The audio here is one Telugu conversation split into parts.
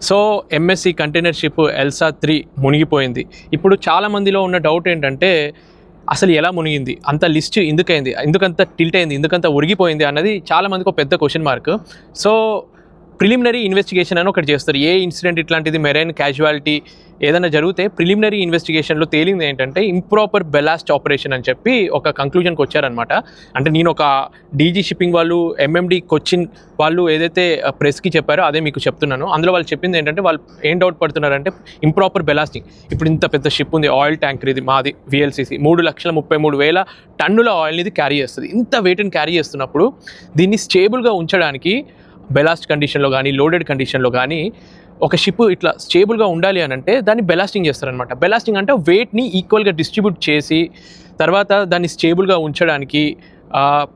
So MSc container ship Elsa 3 మునిగిపోయింది. ఇప్పుడు చాలామందిలో ఉన్న డౌట్ ఏంటంటే అసలు ఎలా మునిగింది, అంత లిస్ట్ ఎందుకైంది, ఎందుకంత టిల్ట్ అయింది, ఎందుకంత ఒరిగిపోయింది అన్నది చాలామందికి ఒక పెద్ద question mark. So preliminary investigation అని ఒకటి చేస్తారు. ఏ ఇన్సిడెంట్ ఇట్లాంటిది మెరైన్ క్యాజువాలిటీ ఏదైనా జరిగితే ప్రిలిమినరీ ఇన్వెస్టిగేషన్లో తేలింది ఏంటంటే ఇంప్రాపర్ బెలాస్ట్ ఆపరేషన్ అని చెప్పి ఒక కంక్లూజన్కి వచ్చారనమాట. అంటే నేను ఒక డీజీ షిప్పింగ్ వాళ్ళు ఎంఎండి కొచ్చిన్ వాళ్ళు ఏదైతే ప్రెస్కి చెప్పారో అదే మీకు చెప్తున్నాను. అందులో వాళ్ళు చెప్పింది ఏంటంటే వాళ్ళు ఏం డౌట్ పడుతున్నారంటే ఇంప్రాపర్ బెలాస్టింగ్. ఇప్పుడు ఇంత పెద్ద షిప్ ఉంది, ఆయిల్ ట్యాంకర్ ఇది మాది విఎల్సిసి 3,33,000 టన్నుల ఆయిల్ని ఇది క్యారీ చేస్తుంది. ఇంత వెయిట్ని క్యారీ చేస్తున్నప్పుడు దీన్ని స్టేబుల్గా ఉంచడానికి బెలాస్ట్ కండిషన్లో కానీ లోడెడ్ కండిషన్లో కానీ ఒక షిప్ ఇట్లా స్టేబుల్గా ఉండాలి అని అంటే దాన్ని బెలాస్టింగ్ చేస్తారనమాట. బెలాస్టింగ్ అంటే వెయిట్ని ఈక్వల్గా డిస్ట్రిబ్యూట్ చేసి తర్వాత దాన్ని స్టేబుల్గా ఉంచడానికి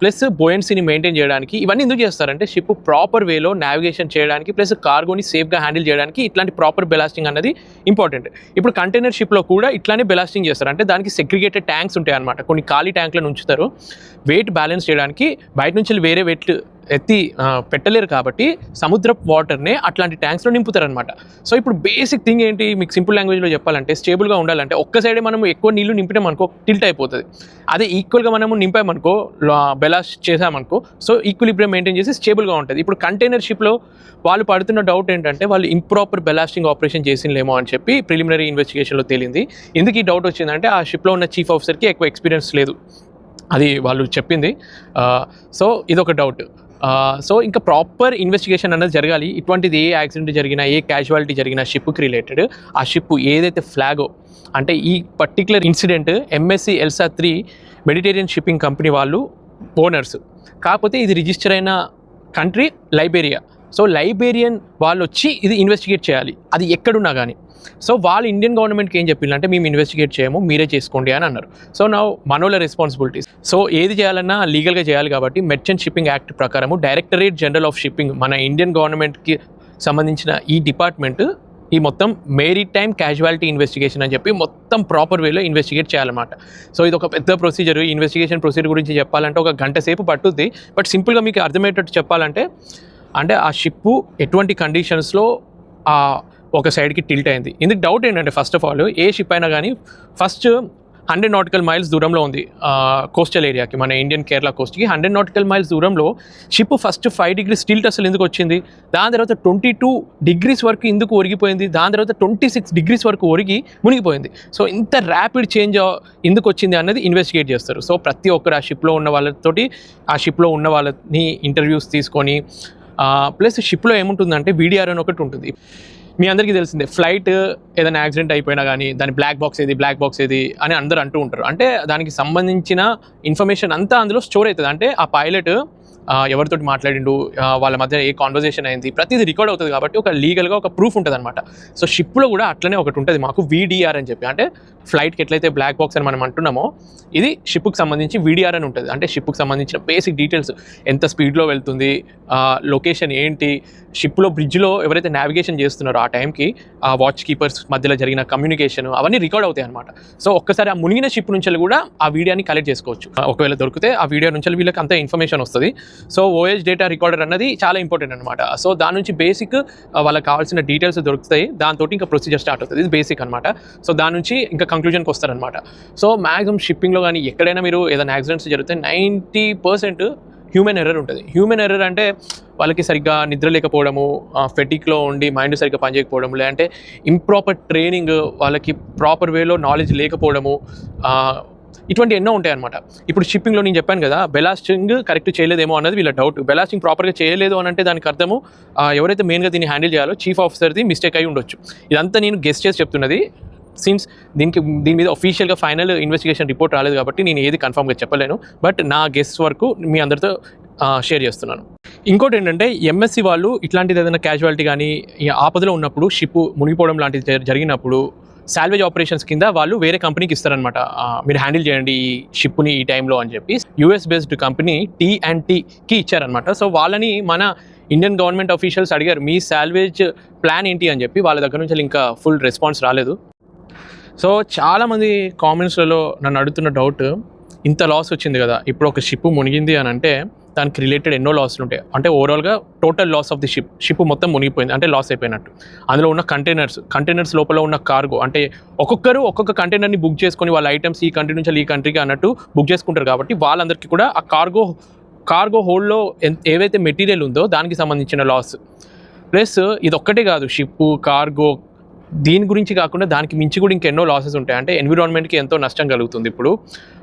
ప్లస్ బోయెన్సీని మెయింటైన్ చేయడానికి ఇవన్నీ ఎందుకు చేస్తారంటే షిప్ ప్రాపర్ వేలో నావిగేషన్ చేయడానికి ప్లస్ కార్గోని సేఫ్గా హ్యాండిల్ చేయడానికి ఇట్లాంటి ప్రాపర్ బెలాస్టింగ్ అన్నది ఇంపార్టెంట్. ఇప్పుడు కంటైనర్ షిప్లో కూడా ఇట్లానే బెలాస్టింగ్ చేస్తారు. అంటే దానికి సెగ్రిగేటెడ్ ట్యాంక్స్ ఉంటాయి అనమాట. కొన్ని ఖాళీ ట్యాంకులను ఉంచుతారు వెయిట్ బ్యాలెన్స్ చేయడానికి. బయట నుంచి వేరే వెయిట్ ఎత్తి పెట్టలేరు కాబట్టి సముద్ర వాటర్నే అట్లాంటి ట్యాంక్స్లో నింపుతారనమాట. సో ఇప్పుడు బేసిక్ థింగ్ ఏంటి మీకు సింపుల్ లాంగ్వేజ్లో చెప్పాలంటే స్టేబుల్గా ఉండాలంటే ఒక్క సైడే మనం ఎక్కువ నీళ్లు నింపినామనుకో టిల్ట్ అయిపోతుంది. అదే ఈక్వల్గా మనము నింపామనుకో బెలాస్ట్ చేసామనుకో సో ఈక్విలిబ్రియం మెయింటైన్ చేసి స్టేబుల్గా ఉంటుంది. ఇప్పుడు కంటైనర్ షిప్లో వాళ్ళు పడుతున్న డౌట్ ఏంటంటే వాళ్ళు ఇంప్రాపర్ బెలాస్టింగ్ ఆపరేషన్ చేసినలేమో అని చెప్పి ప్రిలిమినరీ ఇన్వెస్టిగేషన్లో తేలింది. ఎందుకు ఈ డౌట్ వచ్చిందంటే ఆ షిప్లో ఉన్న చీఫ్ ఆఫీసర్కి ఎక్కువ ఎక్స్పీరియన్స్ లేదు, అది వాళ్ళు చెప్పింది. సో ఇదొక డౌట్. సో ఇంకా ప్రాపర్ ఇన్వెస్టిగేషన్ అనేది జరగాలి. ఇటువంటిది ఏ యాక్సిడెంట్ జరిగినా ఏ క్యాజువాలిటీ జరిగినా షిప్కి రిలేటెడ్ ఆ షిప్ ఏదైతే ఫ్లాగో అంటే ఈ particular incident MSc Elsa 3 Mediterranean shipping company వాళ్ళు ఓనర్స్. కాకపోతే ఇది రిజిస్టర్ అయిన కంట్రీ లైబేరియా. సో లైబేరియన్ వాళ్ళు వచ్చి ఇది ఇన్వెస్టిగేట్ చేయాలి అది ఎక్కడున్నా కానీ. సో వాళ్ళు ఇండియన్ గవర్నమెంట్కి ఏం చెప్పిందంటే మేము ఇన్వెస్టిగేట్ చేయము మీరే చేసుకోండి అని అన్నారు. సో నా మనోళ్ళ రెస్పాన్సిబిలిటీస్. సో ఏది చేయాలన్నా లీగల్గా చేయాలి కాబట్టి మెర్చెంట్ షిప్పింగ్ యాక్ట్ ప్రకారము డైరెక్టరేట్ జనరల్ ఆఫ్ షిప్పింగ్ మన ఇండియన్ గవర్నమెంట్కి సంబంధించిన ఈ డిపార్ట్మెంట్ ఈ మొత్తం మేరీటైమ్ క్యాజువాలిటీ ఇన్వెస్టిగేషన్ అని చెప్పి మొత్తం ప్రాపర్ వేలో ఇన్వెస్టిగేట్ చేయాలన్నమాట. సో ఇది ఒక పెద్ద ప్రొసీజర్. ఇన్వెస్టిగేషన్ ప్రొసీజర్ గురించి చెప్పాలంటే ఒక గంట సేపు పట్టుద్ది. బట్ సింపుల్గా మీకు అర్థమయ్యేటట్టు చెప్పాలంటే అంటే ఆ షిప్పు ఎటువంటి కండిషన్స్లో ఒక సైడ్కి టిల్ట్ అయింది. ఇందుకు డౌట్ ఏంటంటే first of all A ship అయినా కానీ ఫస్ట్ 100 nautical miles దూరంలో ఉంది కోస్టల్ ఏరియాకి, మన ఇండియన్ కేరళ కోస్ట్కి 100 nautical miles దూరంలో షిప్ ఫస్ట్ 5 degrees టిల్ట్ అసలు ఎందుకు వచ్చింది, దాని తర్వాత 22 degrees వరకు ఎందుకు ఒరిగిపోయింది, దాని తర్వాత 26 degrees వరకు ఒరిగి మునిగిపోయింది. సో ఇంత ర్యాపిడ్ చేంజ్ ఎందుకు వచ్చింది అన్నది ఇన్వెస్టిగేట్ చేస్తారు. సో ప్రతి ఒక్కరు ఆ షిప్లో ఉన్న వాళ్ళతోటి ఆ షిప్లో ఉన్న వాళ్ళని ఇంటర్వ్యూస్ తీసుకొని ప్లస్ షిప్లో ఏముంటుందంటే వీడిఆర్ అని ఒకటి ఉంటుంది. మీ అందరికీ తెలిసిందే ఫ్లైట్ ఏదైనా యాక్సిడెంట్ అయిపోయినా కానీ దాని బ్లాక్ బాక్స్ ఏది అని అందరూ అంటూ ఉంటారు. అంటే దానికి సంబంధించిన ఇన్ఫర్మేషన్ అంతా అందులో స్టోర్ అవుతుంది. అంటే ఆ పైలట్ ఎవరితోటి మాట్లాడిండు, వాళ్ళ మధ్య ఏ కాన్వర్జేషన్ అయింది, ప్రతిదీ రికార్డ్ అవుతుంది కాబట్టి ఒక లీగల్గా ఒక ప్రూఫ్ ఉంటుంది అనమాట. సో షిప్లో కూడా అట్లనే ఒకటి ఉంటుంది మాకు వీడిఆర్ అని చెప్పి. అంటే ఫ్లైట్కి ఎట్లయితే బ్లాక్ బాక్స్ అని మనం అంటున్నామో ఇది షిప్కి సంబంధించి వీడిఆర్ అని ఉంటుంది. అంటే షిప్కి సంబంధించిన బేసిక్ డీటెయిల్స్, ఎంత స్పీడ్లో వెళ్తుంది, లొకేషన్ ఏంటి, షిప్లో బ్రిడ్జ్లో ఎవరైతే నావిగేషన్ చేస్తున్నారో ఆ టైంకి ఆ వాచ్ కీపర్స్ మధ్యలో జరిగిన కమ్యూనికేషన్ అవన్నీ రికార్డ్ అవుతాయి అనమాట. సో ఒక్కసారి ఆ మునిగిన షిప్ నుంచి కూడా ఆ వీడియోని కలెక్ట్ చేసుకోవచ్చు. ఒకవేళ దొరికితే ఆ వీడియో నుంచి వీళ్ళకి అంత ఇన్ఫర్మేషన్ వస్తుంది. సో ఓఎస్ డేటా రికార్డర్ అన్నది చాలా ఇంపార్టెంట్ అనమాట. సో దాని నుంచి బేసిక్ వాళ్ళకి కావాల్సిన డీటెయిల్స్ దొరుకుతాయి, దాంతో ఇంకా ప్రొసీజర్ స్టార్ట్ అవుతుంది. ఇది బేసిక్ అనమాట. సో దాని నుంచి ఇంకా కంక్లూజన్కి వస్తారనమాట. సో మ్యాక్సిమం షిప్పింగ్లో కానీ ఎక్కడైనా మీరు ఏదైనా యాక్సిడెంట్స్ జరిగితే 90% హ్యూమన్ ఎర్రర్ ఉంటుంది. హ్యూమన్ ఎర్రర్ అంటే వాళ్ళకి సరిగ్గా నిద్ర లేకపోవడము, ఫెటిక్లో ఉండి మైండ్ సరిగ్గా పనిచేయకపోవడము, లేదంటే ఇంప్రాపర్ ట్రైనింగ్, వాళ్ళకి ప్రాపర్ వేలో నాలెడ్జ్ లేకపోవడము, ఇటువంటి ఎన్నో ఉంటాయి అనమాట. ఇప్పుడు షిప్పింగ్లో నేను చెప్పాను కదా బెలాస్టింగ్ కరెక్ట్ చేయలేదేమో అన్నది వీళ్ళ డౌట్. బెలాస్టింగ్ ప్రాపర్గా చేయలేదు అని అంటే దానికి అర్థము ఎవరైతే మెయిన్గా దీన్ని హ్యాండిల్ చేయాలో చీఫ్ ఆఫీసర్ది మిస్టేక్ అయి ఉండొచ్చు. ఇదంతా నేను గెస్ చేసి చెప్తున్నది. సిన్స్ దీని మీద అఫీషియల్గా ఫైనల్ ఇన్వెస్టిగేషన్ రిపోర్ట్ రాలేదు కాబట్టి నేను ఏది కన్ఫర్మ్గా చెప్పలేను. బట్ నా గెస్ వరకు మీ అందరితో షేర్ చేస్తున్నాను. ఇంకోటి ఏంటంటే ఎంఎస్సి వాళ్ళు ఇట్లాంటిది ఏదైనా క్యాజువాలిటీ కానీ ఆపదలో ఉన్నప్పుడు షిప్ మునిగిపోవడం లాంటిది జరిగినప్పుడు సాల్వేజ్ ఆపరేషన్స్ కింద వాళ్ళు వేరే కంపెనీకి ఇస్తారనమాట. మీరు హ్యాండిల్ చేయండి ఈ షిప్ని ఈ టైంలో అని చెప్పి యూఎస్ బేస్డ్ కంపెనీ T&Tకి ఇచ్చారనమాట. సో వాళ్ళని మన ఇండియన్ గవర్నమెంట్ అఫీషియల్స్ అడిగారు మీ సాల్వేజ్ ప్లాన్ ఏంటి అని చెప్పి. వాళ్ళ దగ్గర నుంచి ఇంకా ఫుల్ రెస్పాన్స్ రాలేదు. సో చాలామంది కామెంట్స్లలో నన్ను అడుగుతున్న డౌట్, ఇంత లాస్ వచ్చింది కదా, ఇప్పుడు ఒక షిప్ మునిగింది అని అంటే దానికి రిలేటెడ్ ఎన్నో లాస్లు ఉంటాయి. అంటే ఓవరాల్గా total loss of the ship మొత్తం మునిగిపోయింది, అంటే లాస్ అయిపోయినట్టు. అందులో ఉన్న కంటైనర్స్ లోపల ఉన్న కార్గో, అంటే ఒక్కొక్కరు ఒక్కొక్క కంటైనర్ని బుక్ చేసుకొని వాళ్ళ ఐటమ్స్ ఈ కంట్రీ నుంచి ఈ కంట్రీకి అన్నట్టు బుక్ చేసుకుంటారు. కాబట్టి వాళ్ళందరికీ కూడా ఆ కార్గో హోల్డ్లో ఏవైతే మెటీరియల్ ఉందో దానికి సంబంధించిన లాస్. ప్లస్ ఇది ఒక్కటే కాదు, షిప్, కార్గో, దీని గురించి కాకుండా దానికి మించి కూడా ఇంకెన్నో లాసెస్ ఉంటాయి. అంటే ఎన్విరాన్మెంట్కి ఎంతో నష్టం కలుగుతుంది. ఇప్పుడు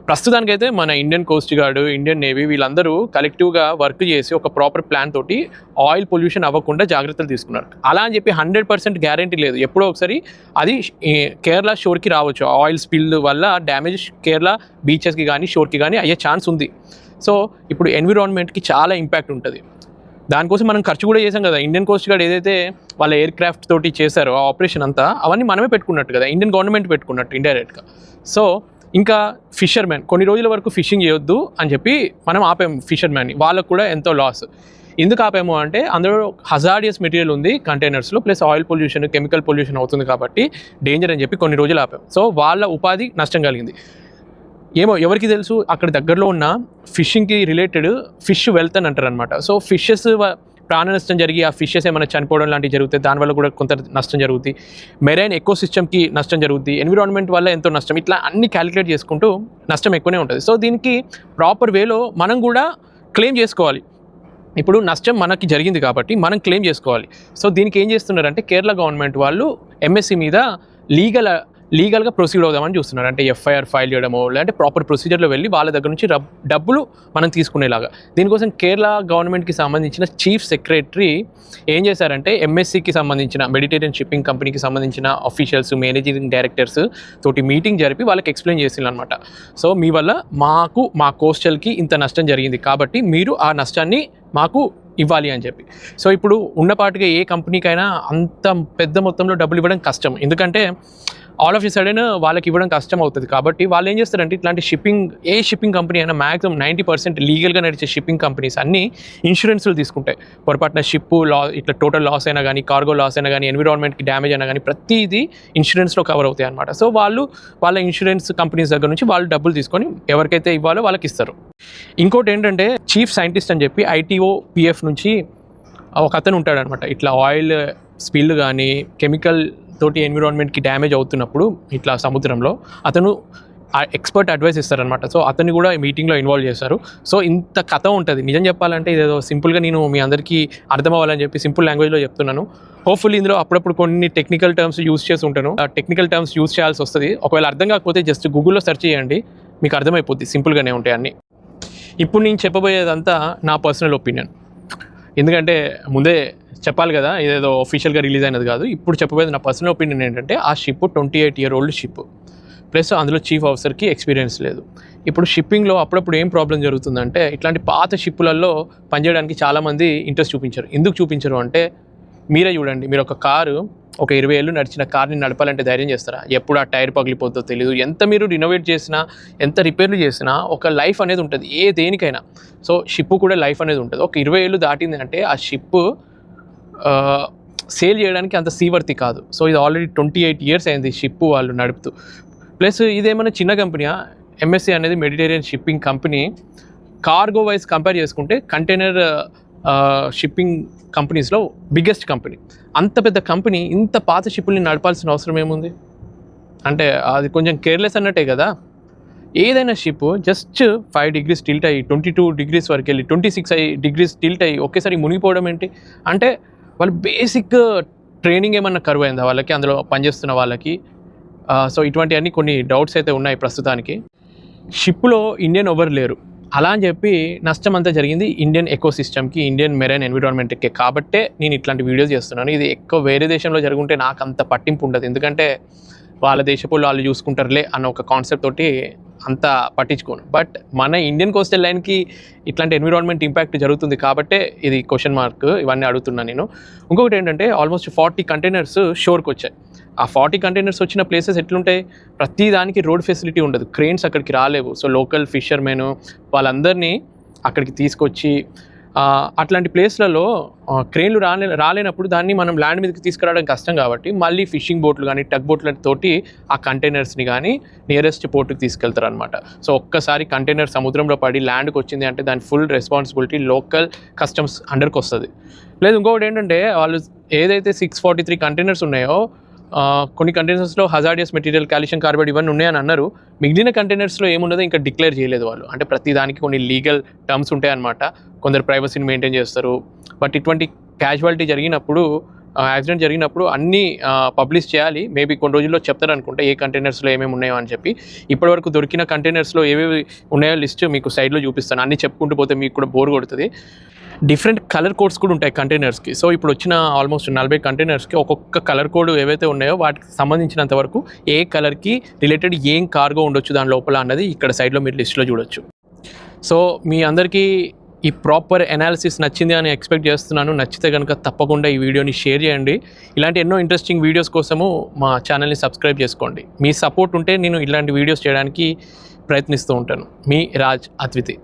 ప్రస్తుతానికైతే మన Indian coast guard, Indian navy వీళ్ళందరూ కలెక్టివ్గా వర్క్ చేసి ఒక ప్రాపర్ ప్లాన్ తోటి ఆయిల్ పొల్యూషన్ అవ్వకుండా జాగ్రత్తలు తీసుకున్నారు. అలా అని చెప్పి 100% గ్యారంటీ లేదు. ఎప్పుడో ఒకసారి అది కేరళ షోర్కి రావచ్చు. ఆయిల్ స్పిల్ వల్ల డ్యామేజ్ కేరళ బీచెస్కి కానీ షోర్కి కానీ అయ్యే ఛాన్స్ ఉంది. సో ఇప్పుడు ఎన్విరాన్మెంట్కి చాలా ఇంపాక్ట్ ఉంటుంది. దానికోసం మనం ఖర్చు కూడా చేసాం కదా. ఇండియన్ కోస్ట్ గార్డ్ ఏదైతే వాళ్ళ ఎయిర్ క్రాఫ్ట్ తోటి చేశారో ఆ ఆపరేషన్ అంతా అవన్నీ మనమే పెట్టుకున్నట్టు కదా, ఇండియన్ గవర్నమెంట్ పెట్టుకున్నట్టు ఇండైరెక్ట్గా. సో ఇంకా ఫిషర్మెన్ కొన్ని రోజుల వరకు ఫిషింగ్ చేయొద్దు అని చెప్పి మనం ఆపాము ఫిషర్మెన్ని. వాళ్ళకు కూడా ఎంతో లాస్. ఎందుకు ఆపాము అంటే అందులో హజార్డియస్ మెటీరియల్ ఉంది కంటైనర్స్లో, plus oil pollution, chemical pollution అవుతుంది కాబట్టి డేంజర్ అని చెప్పి కొన్ని రోజులు ఆపాము. సో వాళ్ళ ఉపాధి నష్టం కలిగింది. ఏమో ఎవరికి తెలుసు, అక్కడ దగ్గరలో ఉన్న ఫిషింగ్కి రిలేటెడ్ ఫిష్ వెల్త్ అని అంటారు అనమాట. సో ఫిషెస్ ప్రాణ నష్టం జరిగి ఆ ఫిషెస్ ఏమైనా చనిపోవడం లాంటివి జరుగుతాయి, దానివల్ల కూడా కొంత నష్టం జరుగుతుంది. మెరైన్ ఎకోసిస్టమ్కి నష్టం జరుగుతుంది, ఎన్విరాన్మెంట్ వల్ల ఎంతో నష్టం. ఇట్లా అన్ని క్యాలిక్యులేట్ చేసుకుంటూ నష్టం ఎక్కువనే ఉంటుంది. సో దీనికి ప్రాపర్ వేలో మనం కూడా క్లెయిమ్ చేసుకోవాలి. ఇప్పుడు నష్టం మనకి జరిగింది కాబట్టి మనం క్లెయిమ్ చేసుకోవాలి. సో దీనికి ఏం చేస్తున్నారంటే కేరళ గవర్నమెంట్ వాళ్ళు ఎంఎస్సి మీద లీగల్గా ప్రొసీడ్ అవుదామని చూస్తున్నారు. అంటే ఎఫ్ఐఆర్ ఫైల్ చేయడమో లేదంటే ప్రాపర్ ప్రొసీజర్లో వెళ్ళి వాళ్ళ దగ్గర నుంచి డబ్బులు మనం తీసుకునేలాగా. దీనికోసం కేరళ గవర్నమెంట్కి సంబంధించిన చీఫ్ సెక్రటరీ ఏం చేశారంటే ఎంఎస్సికి సంబంధించిన మెడిటేరియన్ షిప్పింగ్ కంపెనీకి సంబంధించిన ఆఫీషియల్స్, మేనేజింగ్ డైరెక్టర్స్ తోటి మీటింగ్ జరిపి వాళ్ళకి ఎక్స్ప్లెయిన్ చేసింది అనమాట. సో మీ వల్ల మా కోస్టల్కి ఇంత నష్టం జరిగింది కాబట్టి మీరు ఆ నష్టాన్ని మాకు ఇవ్వాలి అని చెప్పి. సో ఇప్పుడు ఉన్నపాటిగా ఏ కంపెనీకైనా అంత పెద్ద మొత్తంలో డబ్బులు ఇవ్వడం కష్టం, ఎందుకంటే ఆల్ ఆఫ్ ఎ సడన్ వాళ్ళకి ఇవ్వడం కష్టం అవుతుంది. కాబట్టి వాళ్ళు ఏం చేస్తారంటే ఇట్లాంటి షిప్పింగ్ కంపెనీ అయినా మ్యాక్సిమం 90% లీగల్గా నడిచే షిప్పింగ్ కంపెనీస్ అన్నీ ఇన్సూరెన్స్లు తీసుకుంటాయి. పొరపాటున షిప్ ఇట్లా టోటల్ లాస్ అయినా కానీ, కార్గో లాస్ అయినా కానీ, ఎన్విరాన్మెంట్కి డ్యామేజ్ అయినా కానీ ప్రతిదీ ఇన్సూరెన్స్లో కవర్ అవుతాయి అనమాట. సో వాళ్ళ ఇన్సూరెన్స్ కంపెనీస్ దగ్గర నుంచి వాళ్ళు డబ్బులు తీసుకొని ఎవరికైతే ఇవ్వాలో వాళ్ళకి ఇస్తారు. ఇంకోటి ఏంటంటే చీఫ్ సైంటిస్ట్ అని చెప్పి ITOPF నుంచి ఒక అతను ఉంటాడనమాట. ఇట్లా ఆయిల్ స్పిల్ కానీ కెమికల్ తోటి ఎన్విరాన్మెంట్కి డ్యామేజ్ అవుతున్నప్పుడు ఇట్లా సముద్రంలో అతను ఎక్స్పర్ట్ అడ్వైస్ ఇస్తారనమాట. సో అతన్ని కూడా ఈ మీటింగ్లో ఇన్వాల్వ్ చేశారు. సో ఇంత కథ ఉంటుంది. నిజం చెప్పాలంటే ఇదేదో సింపుల్గా నేను మీ అందరికీ అర్థం అవ్వాలని చెప్పి సింపుల్ లాంగ్వేజ్లో చెప్తున్నాను. హోప్ఫుల్లీ ఇందులో అప్పుడప్పుడు కొన్ని టెక్నికల్ టర్మ్స్ యూస్ చేసి ఉంటాను. ఆ టెక్నికల్ టర్మ్స్ యూస్ చేయాల్సి వస్తుంది. ఒకవేళ అర్థం కాకపోతే జస్ట్ గూగుల్లో సెర్చ్ చేయండి, మీకు అర్థమైపోద్ది. సింపుల్గానే ఉంటాయి అన్నీ. ఇప్పుడు నేను చెప్పబోయేదంతా నా పర్సనల్ ఒపీనియన్, ఎందుకంటే ముందే చెప్పాలి కదా, ఇదేదో ఆఫీషియల్గా రిలీజ్ అయినది కాదు. ఇప్పుడు చెప్పబోయేది నా పర్సనల్ ఒపీనియన్ ఏంటంటే ఆ షిప్ 28-year-old షిప్, ప్లస్ అందులో చీఫ్ ఆఫీసర్కి ఎక్స్పీరియన్స్ లేదు. ఇప్పుడు షిప్పింగ్లో అప్పుడప్పుడు ఏం ప్రాబ్లం జరుగుతుందంటే ఇట్లాంటి పాత షిప్పులలో పనిచేయడానికి చాలామంది ఇంట్రెస్ట్ చూపించారు. ఎందుకు చూపించరు అంటే మీరే చూడండి, మీరు ఒక కారు ఒక 20 ఏళ్ళు నడిచిన కార్ని నడపాలంటే ధైర్యం చేస్తారా? ఎప్పుడు ఆ టైర్ పగిలిపోతుందో తెలియదు. ఎంత మీరు రినోవేట్ చేసినా, ఎంత రిపేర్లు చేసినా ఒక లైఫ్ అనేది ఉంటుంది ఏ దేనికైనా. సో షిప్ కూడా లైఫ్ అనేది ఉంటుంది. ఒక 20 ఏళ్ళు దాటింది అంటే ఆ షిప్ సేల్ చేయడానికి అంత సీవర్తి కాదు. సో ఇది ఆల్రెడీ 28 years అయింది షిప్ వాళ్ళు నడుపుతూ. ప్లస్ ఇదేమైనా చిన్న కంపెనీయా? ఎంఎస్సి అనేది Mediterranean shipping company. Cargo wise compare చేసుకుంటే కంటైనర్ షిప్పింగ్ కంపెనీస్లో బిగ్గెస్ట్ కంపెనీ. అంత పెద్ద కంపెనీ ఇంత పాత షిప్పుల్ని నడపాల్సిన అవసరం ఏముంది? అంటే అది కొంచెం కేర్లెస్ అన్నట్టే కదా. ఏదైనా షిప్ జస్ట్ 5 degrees టిల్ట్ అయ్యి 22 degrees వరకు వెళ్ళి 26 degrees టిల్ట్ అయ్యి ఒకేసారి మునిగిపోవడం ఏంటి? అంటే వాళ్ళు బేసిక్ ట్రైనింగ్ ఏమన్నా కరువు అయిందా వాళ్ళకి, అందులో పనిచేస్తున్న వాళ్ళకి? సో ఇటువంటివన్నీ కొన్ని డౌట్స్ అయితే ఉన్నాయి ప్రస్తుతానికి. షిప్లో ఇండియన్ ఎవరు లేరు, అలా అని చెప్పి నష్టం అంతా జరిగింది ఇండియన్ ఎకోసిస్టమ్కి, ఇండియన్ మెరైన్ ఎన్విరాన్మెంట్కి. కాబట్టే నేను ఇట్లాంటి వీడియోస్ చేస్తున్నాను. ఇది ఎక్కువ వేరే దేశంలో జరుగుంటే నాకు అంత పట్టింపు ఉండదు, ఎందుకంటే వాళ్ళ దేశపు వాళ్ళు చూసుకుంటారులే అన్న ఒక కాన్సెప్ట్ తోటి అంతా పట్టించుకోను. బట్ మన ఇండియన్ కోస్టల్ లైన్కి ఇట్లాంటి ఎన్విరాన్మెంట్ ఇంపాక్ట్ జరుగుతుంది కాబట్టే ఇది క్వశ్చన్ మార్క్. ఇవన్నీ అడుగుతున్నాను నేను. ఇంకొకటి ఏంటంటే ఆల్మోస్ట్ 40 కంటైనర్స్ షోర్కి వచ్చాయి. ఆ 40 కంటైనర్స్ వచ్చిన ప్లేసెస్ ఎట్లుంటాయి? ప్రతి దానికి రోడ్ ఫెసిలిటీ ఉండదు, క్రెయిన్స్ అక్కడికి రాలేవు. సో లోకల్ ఫిషర్మెన్ వాళ్ళందరినీ అక్కడికి తీసుకొచ్చి అట్లాంటి ప్లేస్లలో క్రేన్లు రాలేనప్పుడు దాన్ని మనం ల్యాండ్ మీదకి తీసుకురావడం కష్టం కాబట్టి మళ్ళీ ఫిషింగ్ బోట్లు కానీ టగ్ బోట్లతోటి ఆ కంటైనర్స్ని కానీ నియరెస్ట్ పోర్టుకి తీసుకెళ్తారు అనమాట. సో ఒక్కసారి కంటైనర్ సముద్రంలో పడి ల్యాండ్కి వచ్చింది అంటే దాని ఫుల్ రెస్పాన్సిబిలిటీ లోకల్ కస్టమ్స్ అండర్కి వస్తుంది. లేదు ఇంకొకటి ఏంటంటే వాళ్ళు ఏదైతే 643 కంటైనర్స్ ఉన్నాయో కొన్ని కంటైనర్స్లో హజార్డియస్ మెటీరియల్, కాల్షియం కార్బైడ్ ఇవన్నీ ఉన్నాయని అన్నారు. మిగిలిన కంటైనర్స్లో ఏమున్నదో ఇంకా డిక్లేర్ చేయలేదు వాళ్ళు. అంటే ప్రతి దానికి కొన్ని లీగల్ టర్మ్స్ ఉంటాయన్నమాట. కొందరు ప్రైవసీని మెయింటైన్ చేస్తారు. బట్ ఇటువంటి క్యాజువాలిటీ జరిగినప్పుడు, యాక్సిడెంట్ జరిగినప్పుడు అన్నీ పబ్లిష్ చేయాలి. మేబీ కొన్ని రోజుల్లో చెప్తారు అనుకుంటా ఏ కంటైనర్స్లో ఏమేమి ఉన్నాయో అని చెప్పి. ఇప్పటివరకు దొరికిన కంటైనర్స్లో ఏవేవి ఉన్నాయో లిస్ట్ మీకు సైడ్లో చూపిస్తాను. అన్నీ చెప్పుకుంటూ పోతే మీకు కూడా బోర్ కొడుతుంది. డిఫరెంట్ కలర్ కోడ్స్ కూడా ఉంటాయి కంటైనర్స్కి. సో ఇప్పుడు వచ్చిన ఆల్మోస్ట్ 40 కంటైనర్స్కి ఒక్కొక్క కలర్ కోడ్ ఏవైతే ఉన్నాయో వాటికి సంబంధించినంత వరకు ఏ కలర్కి రిలేటెడ్ ఏం కార్గో ఉండొచ్చు దాని లోపల అన్నది ఇక్కడ సైడ్లో మీరు లిస్ట్లో చూడొచ్చు. సో మీ అందరికీ ఈ ప్రాపర్ అనాలిసిస్ నచ్చింది అని ఎక్స్పెక్ట్ చేస్తున్నాను. నచ్చితే కనుక తప్పకుండా ఈ వీడియోని షేర్ చేయండి. ఇలాంటి ఎన్నో ఇంట్రెస్టింగ్ వీడియోస్ కోసము మా ఛానల్ని సబ్స్క్రైబ్ చేసుకోండి. మీ సపోర్ట్ ఉంటే నేను ఇలాంటి వీడియోస్ చేయడానికి ప్రయత్నిస్తూ ఉంటాను. మీ రాజ్ అద్వితి.